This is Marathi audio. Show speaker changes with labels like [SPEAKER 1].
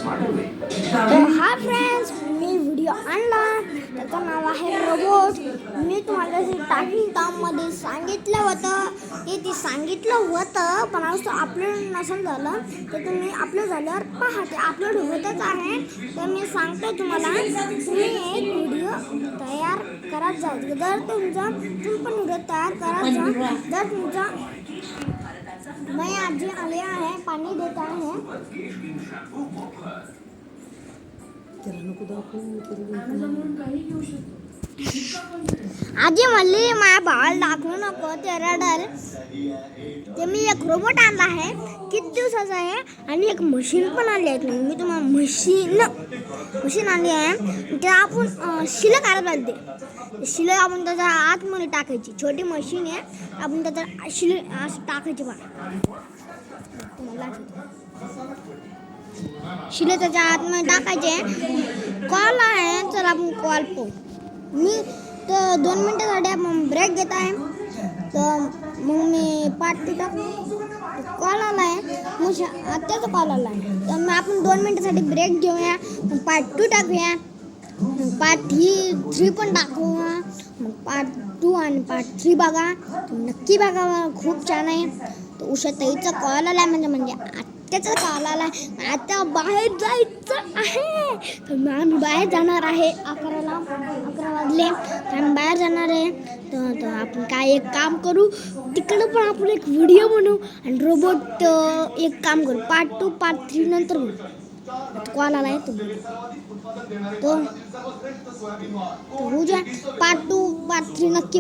[SPEAKER 1] हाय फ्रेंड्स, मी व्हिडिओ आणला त्याचं नाव आहे रोबोट. मी तुम्हाला स्टार्टिंग टाइममध्ये सांगितलं होतं ते सांगितलं होतं पण आज अपलोड नसेल झालं तर तुम्ही अपलोड झाल्यावर पहा. ते अपलोड होतच आहे. तर मी सांगतो तुम्हाला, तुम्ही एक व्हिडिओ तयार करत जा. जर तुम्ही पण व्हिडिओ तयार करत जा. जर तुमचा मैं आजी आले आहे, पाणी देत आहे. आजी म्हणली माझ्या भावाला दाखवू नको ते रडाल. ते मी एक रोबोट आणला आहे, किती दिवसाचा आहे, आणि एक मशीन पण आणली आहे. मी तुम्हाला मशीन आणली आहे. ते आपण शिलं काढत पाहिजे. शिलं आपण त्याच्या आतमध्ये टाकायची. छोटी मशीन आहे, आपण त्याच्या शिलं टाकायची बा. शिले त्याच्या आतमध्ये टाकायचे. कॉल आहे, चला आपण कॉल पाहू. मी तर 2 मिनिटासाठी आपण ब्रेक घेत आहे. तर मग मी पार्ट 2 टाकू. कॉल आला आहे, मग आत्ताचा कॉल आला आहे. तर मग आपण 2 मिनिटासाठी ब्रेक घेऊया. पार्ट 2 टाकूया. पार्ट 3 पण टाकूया. मग पार्ट 2 आणि पार्ट 3 बघा. नक्की बघा, खूप छान आहे. तर उषाताईचा कॉल आला म्हणजे आत्याचा कॉल आला. आता बाहेर जायचं आहे. तर आम्ही बाहेर जाणार आहे. 11 वाजले तर आम्ही बाहेर जाणार आहे. तर आपण काय एक काम करू, तिकडं पण आपण एक व्हिडिओ बनवू आणि रोबोट एक काम करू. पार्ट 2 पार्ट 3 नंतर बनवू. कॉल आला आहे तो होऊ द्या. पार्ट 2 पार्ट 3 नक्की